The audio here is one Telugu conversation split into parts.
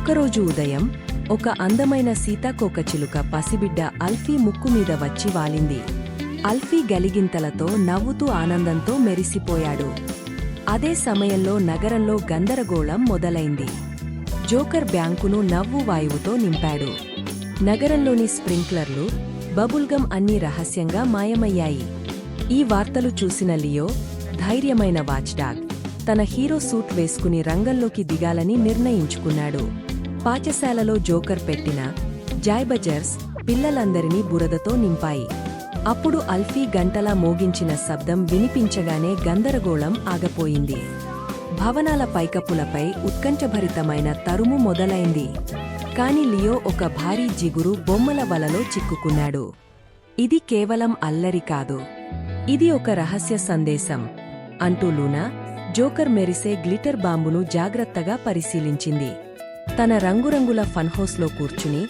ఒకరోజు ఉదయం ఒక అందమైన సీతాకోకచిలుక పసిబిడ్డ అల్ఫీ ముక్కు మీద వచ్చి వాలింది. అల్ఫీ గలిగింతలతో నవ్వుతూ ఆనందంతో మెరిసిపోయాడు. అదే సమయంలో నగరంలో గందరగోళం మొదలైంది. జోకర్ బ్యాంకును నవ్వు వాయువుతో నింపాడు. నగరంలోని స్ప్రింక్లర్లు, బబుల్గమ్ అన్నీ రహస్యంగా మాయమయ్యాయి. ఈ వార్తలు చూసిన లియో, ధైర్యమైన వాచ్డాగ్, తన హీరో సూట్ వేసుకుని రంగంలోకి దిగాలని నిర్ణయించుకున్నాడు. పాఠశాలలో జోకర్ పెట్టిన జాయ్బజర్స్ పిల్లలందరినీ బురదతో నింపాయి. అప్పుడు అల్ఫీ గంటలా మోగించిన శబ్దం వినిపించగానే గందరగోళం ఆగపోయింది. భవనాల పైకప్పులపై ఉత్కంఠభరితమైన తరుము మొదలైంది. కాని లియో ఒక భారీ జిగురు బొమ్మల వలలో చిక్కుకున్నాడు. ఇది కేవలం అల్లరి కాదు, ఇది ఒక రహస్య సందేశం అంటూ లూనా, జోకర్ మెరిసే గ్లిటర్ బాంబును జాగ్రత్తగా పరిశీలించింది. తన రంగురంగుల ఫన్హౌస్లో కూర్చుని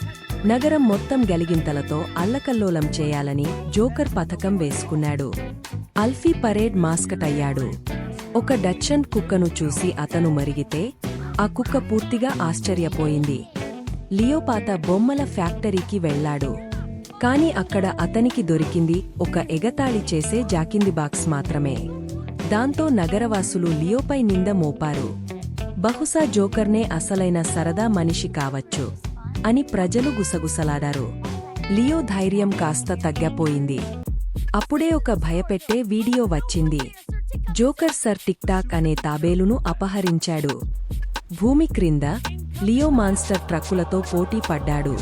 నగరం మొత్తం గలిగింతలతో అల్లకల్లోలం చేయాలని జోకర్ పథకం వేసుకున్నాడు. అల్ఫీ పరేడ్ మాస్కట్ అయ్యాడు. ఒక డచ్చన్ కుక్కను చూసి అతను మరిగితే ఆ కుక్క పూర్తిగా ఆశ్చర్యపోయింది. లియో పాత బొమ్మల ఫ్యాక్టరీకి వెళ్లాడు. కాని అక్కడ అతనికి దొరికింది ఒక ఎగతాళి చేసే జాకింది బాక్స్ మాత్రమే. దాంతో నగరవాసులు లియోపై నింద మోపారు. బహుశా జోకర్నే అసలైన సరదా మనిషి కావచ్చు అని ప్రజలు గుసగుసలాడారు. లియో ధైర్యం కాస్త తగ్గపోయింది. అప్పుడే ఒక భయపెట్టే వీడియో వచ్చింది. జోకర్ సర్ టిక్ టాక్ అనే తాబేలును అపహరించాడు. భూమి క్రింద లియో మాన్స్టర్ ట్రక్కులతో పోటీ పడ్డాడు.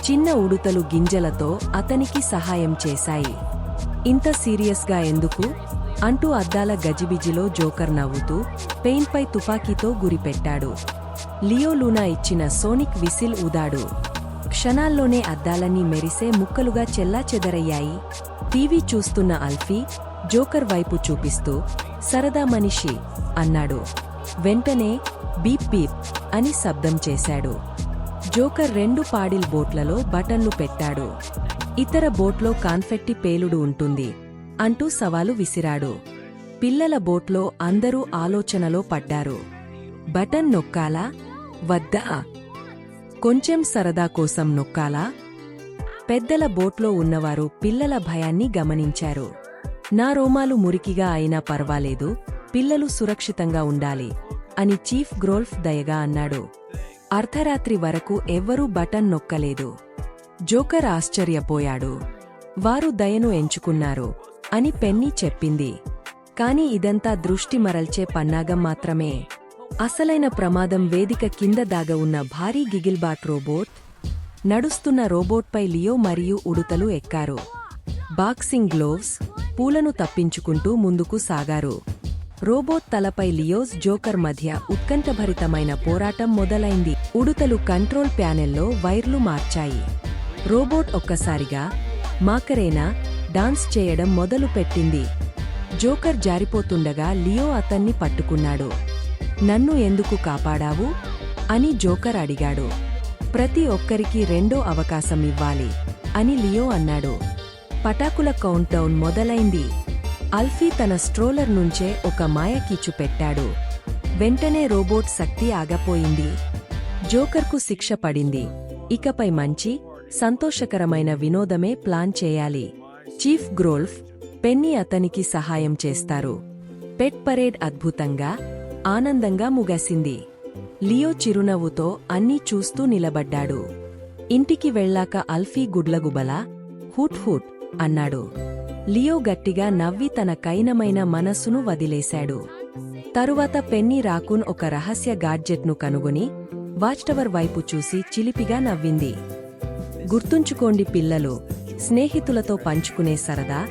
చిన్న ఉడుతలు గింజలతో అతనికి సహాయం చేశాయి. ఇంత సీరియస్గా ఎందుకు అంటూ అద్దాల గజిబిజిలో జోకర్ నవ్వుతూ పెయిన్పై తుపాకీతో గురిపెట్టాడు. లియో లూనా ఇచ్చిన సోనిక్ విసిల్ ఊదాడు. క్షణాల్లోనే అద్దాలన్నీ మెరిసే ముక్కలుగా చెల్లాచెదరయ్యాయి. టీవీ చూస్తున్న అల్ఫీ జోకర్ వైపు చూపిస్తూ సరదా మనిషి అన్నాడు. వెంటనే బీప్ బీప్ అని శబ్దం చేశాడు. జోకర్ 2 పాడిల్ బోట్లలో బటన్లు పెట్టాడు. ఇతర బోట్లో కాన్ఫెట్టి పేలుడు ఉంటుంది అంటూ సవాలు విసిరాడు. పిల్లల బోట్లో అందరూ ఆలోచనలో పడ్డారు. బటన్ నొక్కాలా వద్దా? కొంచెం సరదా కోసం నొక్కాలా? పెద్దల బోట్లో ఉన్నవారు పిల్లల భయాన్ని గమనించారు. నా రోమాలు మురికిగా అయినా పర్వాలేదు, పిల్లలు సురక్షితంగా ఉండాలి అని చీఫ్ గ్రోల్ఫ్ దయగా అన్నాడు. అర్ధరాత్రి వరకు ఎవ్వరూ బటన్ నొక్కలేదు. జోకర్ ఆశ్చర్యపోయాడు. వారు దయను ఎంచుకున్నారు అని పెన్నీ చెప్పింది. కాని ఇదంతా దృష్టి మరల్చే పన్నాగం మాత్రమే. అసలైన ప్రమాదం వేదిక కింద దాగ ఉన్న భారీ గిగిల్బాట్ రోబోట్. నడుస్తున్న రోబోట్పై లియో మరియు ఉడుతలు ఎక్కారు. బాక్సింగ్ గ్లోవ్స్, పూలను తప్పించుకుంటూ ముందుకు సాగారు. రోబోట్ తలపై లియోస్ జోకర్ మధ్య ఉత్కంఠభరితమైన పోరాటం మొదలైంది. ఉడుతలు కంట్రోల్ ప్యానెల్లో వైర్లు మార్చాయి. రోబోట్ ఒక్కసారిగా మాకరేనా డాన్స్ చేయడం మొదలుపెట్టింది. జోకర్ జారిపోతుండగా లియో అతన్ని పట్టుకున్నాడు. నన్ను ఎందుకు కాపాడావు అని జోకర్ అడిగాడు. ప్రతి ఒక్కరికి రెండో అవకాశం ఇవ్వాలి అని లియో అన్నాడు. పటాకుల కౌంట్డౌన్ మొదలైంది. అల్ఫీ తన స్ట్రోలర్ నుంచే ఒక మాయకీచు పెట్టాడు. వెంటనే రోబోట్ శక్తి ఆగపోయింది. జోకర్కు శిక్ష పడింది. ఇకపై మంచి, సంతోషకరమైన వినోదమే ప్లాన్ చేయాలి. చీఫ్ గ్రోల్ఫ్, పెన్నీ అతనికి సహాయం చేస్తారు. పెట్ పరేడ్ అద్భుతంగా, ఆనందంగా ముగిసింది. లియో చిరునవ్వుతో అన్నీ చూస్తూ నిలబడ్డాడు. ఇంటికి వెళ్ళాక అల్ఫీ గుడ్లగుబలా హుట్ హుట్ అన్నాడు. లియో గట్టిగా నవ్వి తన కైనమైన మనస్సును వదిలేశాడు. తరువాత పెన్నీ రాకూన్ ఒక రహస్య గాడ్జెట్ను కనుగొని వాచ్టవర్ వైపు చూసి చిలిపిగా నవ్వింది. గుర్తుంచుకోండి పిల్లలు, స్నేహితులతో పంచుకునే సరదా,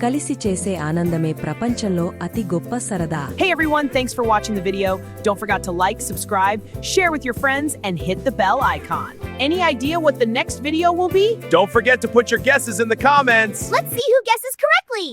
కలిసి చేసే ఆనందమే ప్రపంచంలో అతి గొప్ప సరదా. Hey everyone, thanks for watching the video. Don't forget to like, subscribe, share with your friends, and hit the bell icon. Any idea what the next video will be? Don't forget to put your guesses in the comments. Let's see who guesses correctly.